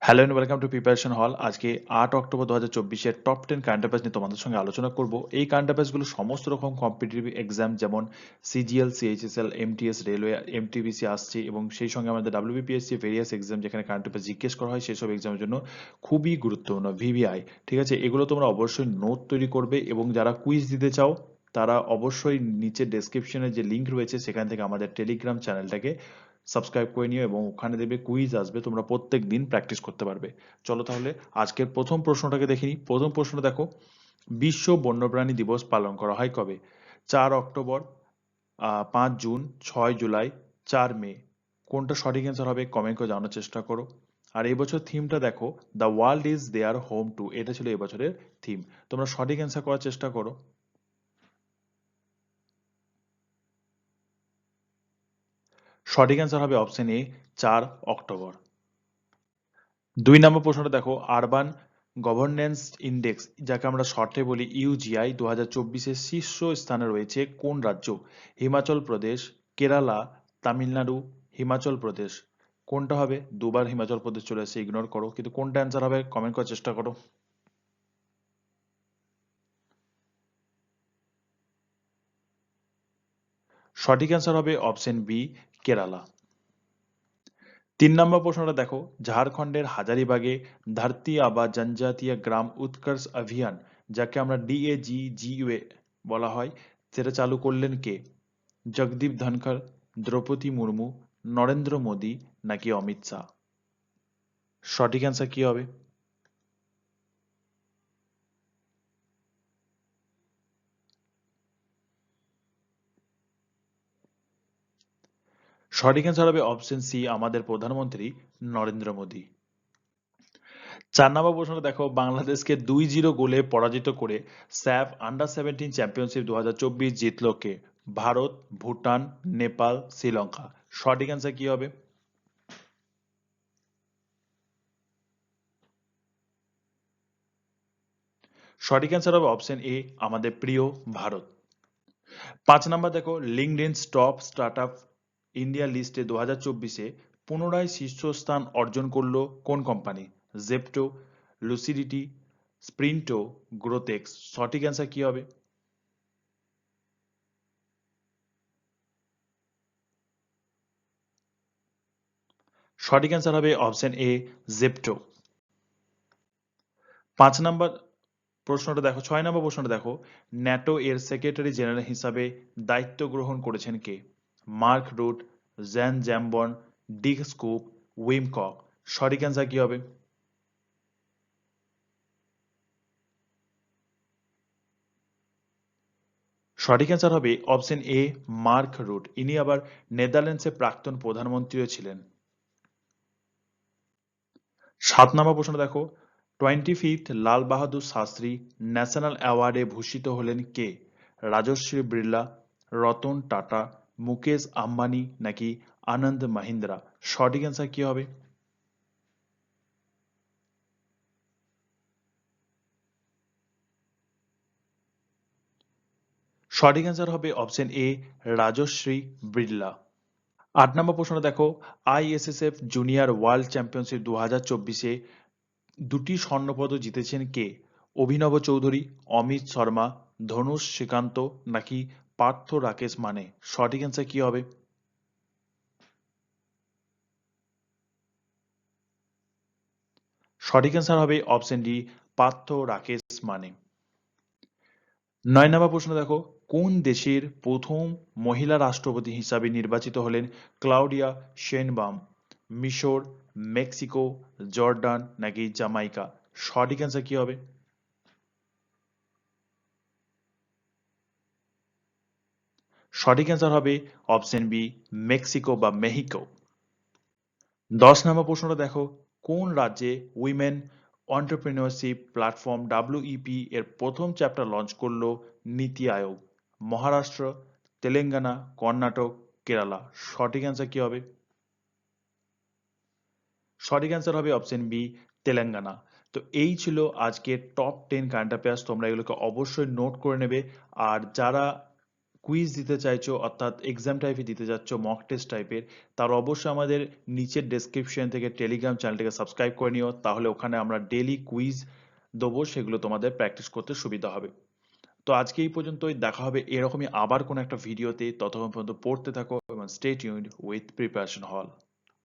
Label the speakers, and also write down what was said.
Speaker 1: Hello and welcome to preparation hall. আজকে 8 October 2024 এর top 10 current affairs নিয়ে তোমাদের সঙ্গে আলোচনা করব। এই কারেন্ট অ্যাফেয়ার্স গুলো সমস্ত রকম কম্পিটিটিভ এক্সাম যেমন সিজিএল, সিএইচএসএল, এমটিএস, রেলওয়ে, এমটিবিসি আসছে এবং সেই সঙ্গে আমাদের ডাব্লিউবিপিএসসি ভেরিয়াস এক্সাম যেখানে কারেন্ট অ্যাফেয়ার্স জিজ্ঞেস করা হয় সেসব এক্সামের জন্য খুবই গুরুত্বপূর্ণ ভিভিআই। ঠিক আছে, এগুলো তোমরা অবশ্যই নোট তৈরি করবে এবং যারা কুইজ দিতে চাও তারা অবশ্যই নিচে ডেসক্রিপশনে যে লিংক রয়েছে সেখান থেকে আমাদের টেলিগ্রাম চ্যানেলটাকে সাবস্ক্রাইব করে নিও এবং ওখানে দেখবে কুইজ আসবে, তোমরা প্রত্যেক দিন প্র্যাকটিস করতে পারবে। চলো তাহলে আজকের প্রথম প্রশ্নটাকে দেখে নিই। প্রথম প্রশ্ন দেখো, বিশ্ব বন্যপ্রাণী দিবস পালন করা হয় কবে? 4 অক্টোবর, 5 জুন, 6 জুলাই, 4 মে। কোনটা সঠিক অ্যান্সার হবে কমেন্ট করে জানার চেষ্টা করো। আর এই বছর থিমটা দেখো, the world is their home too, এটা ছিল এবছরের থিম। তোমরা সঠিক অ্যান্সার করার চেষ্টা করো। সঠিক অ্যান্সার হবে অপশন এ, 4 অক্টোবর। 2 নম্বর প্রশ্নটা দেখো, আরবান গভর্নেন্স ইন্ডেক্স যাকে আমরা শর্টে বলি ইউজিআই 2024-এর শীর্ষ স্থানে রয়েছে কোন রাজ্য? হিমাচল প্রদেশ, কেরালা, তামিলনাড়ু, হিমাচল প্রদেশ। কোনটা হবে? দুবার হিমাচল প্রদেশ চলে এসেছে, ইগনোর করো, কিন্তু কোনটা অ্যান্সার হবে কমেন্ট করার চেষ্টা করো। সঠিক অ্যান্সার হবে অপশন বি, কেরালা। 3 নম্বর প্রশ্নটা দেখো, ঝাড়খণ্ডের হাজারিবাগে ধরতি আবা জনজাতীয় গ্রাম উৎকর্ষ অভিযান যাকে আমরা ডিএজিজিওয়ে বলা হয় সেটা চালু করলেন কে? জগদীপ ধনখড়, দ্রৌপদী মুর্মু, নরেন্দ্র মোদী নাকি অমিত শাহ? সঠিক অ্যান্সার কি হবে? সঠিক অ্যান্সার হবে অপশন সি, আমাদের প্রধানমন্ত্রী নরেন্দ্র মোদী। 4 নম্বর প্রশ্নটা দেখো, বাংলাদেশকে 2-0 গোলে পরাজিত করে স্যাফ আন্ডার 17 চ্যাম্পিয়নশিপ 2024 জিতল কে? ভারত, ভুটান, নেপাল, শ্রীলঙ্কা। সঠিক অ্যান্সার কি হবে? সঠিক অ্যান্সার হবে অপশন এ, আমাদের প্রিয় ভারত। 5 নম্বর দেখো, লিঙ্কডইন টপ স্টার্টআপ ইন্ডিয়া লিস্টে 2024-এ পুনরায় শীর্ষস্থান অর্জন করলো কোন কোম্পানি? জেপ্টো, লুসিডিটি, স্প্রিন্টো, গ্রোতেক্স। সঠিক অ্যান্সার কি হবে? সঠিক অ্যান্সার হবে অপশন এ, জেপ্টো। 5 নম্বর প্রশ্নটা দেখো, 6 নম্বর প্রশ্নটা দেখো, ন্যাটো এর সেক্রেটারি জেনারেল হিসাবে দায়িত্ব গ্রহণ করেছেন কে? মার্ক রুট, জ্যান জ্যাম্বন, ডিক স্কুপ, উইম কক। সঠিক অ্যান্সার কি হবে? সঠিক অ্যান্সার হবে অপশন এ, মার্ক রুট। ইনি আবার নেদারল্যান্ডসের প্রাক্তন প্রধানমন্ত্রীও ছিলেন। 7 নম্বর প্রশ্ন দেখো, 25th লাল বাহাদুর শাস্ত্রী ন্যাশনাল অ্যাওয়ার্ডে ভূষিত হলেন কে? রাজশ্রী বিড়লা, রতন টাটা, মুকেশ আম্বানি নাকি আনন্দ মাহিন্দ্রা। সঠিক অ্যান্সার কি হবে? সঠিক অ্যান্সার হবে অপশন এ, রাজশ্রী বিড়লা। 8 নম্বর প্রশ্ন দেখো, আইএসএসএফ জুনিয়র ওয়ার্ল্ড চ্যাম্পিয়নশিপ 2024-এ দুটি স্বর্ণপদক জিতেছেন কে? অভিনব চৌধুরী, অমিত শর্মা, ধনুষ শ্রীকান্ত নাকি পার্থ রাকেশ মানে। সঠিক অ্যান্সার কি হবে? সঠিক অ্যান্সার হবে অপশন ডি, পার্থ রাকেশ মানে। 9 নম্বর প্রশ্ন দেখো, কোন দেশের প্রথম মহিলা রাষ্ট্রপতি হিসাবে নির্বাচিত হলেন ক্লাউডিয়া শেনবাম? মিশর, মেক্সিকো, জর্ডান নাকি জামাইকা। সঠিক অ্যান্সার কি হবে? সঠিক অ্যান্সার হবে অপশন বি, মেক্সিকো বা মেহিকো। 10 নম্বর প্রশ্নটা দেখো, কোন রাজ্যে উইমেন অন্টারপ্রেনিউরশিপ প্ল্যাটফর্ম ডাব্লিউইপি এর প্রথম চ্যাপ্টার লঞ্চ করলো নীতি আয়োগ? মহারাষ্ট্র, তেলেঙ্গানা, কর্ণাটক, কেরালা। সঠিক অ্যান্সার কি হবে? সঠিক অ্যান্সার হবে অপশন বি, তেলেঙ্গানা। তো এই ছিল আজকের টপ 10 কারেন্ট অ্যাফেয়ার্স। তোমরা এগুলোকে অবশ্যই নোট করে নেবে। আর যারা কুইজ দিতে চাইছো অর্থাৎ এক্সাম টাইপে দিতে যাচ্ছ মক টেস্ট টাইপের, তার অবশ্যই আমাদের নিচের ডেসক্রিপশন থেকে টেলিগ্রাম চ্যানেলটিকে সাবস্ক্রাইব করে নিও, তাহলে ওখানে আমরা ডেলি কুইজ দেবো, সেগুলো তোমাদের প্র্যাকটিস করতে সুবিধা হবে। তো আজকে এই পর্যন্তই, দেখা হবে এরকমই আবার কোনো একটা ভিডিওতে। ততক্ষণ পর্যন্ত পড়তে থাকো এবং স্টে টিউনড উইথ প্রিপারেশন হল।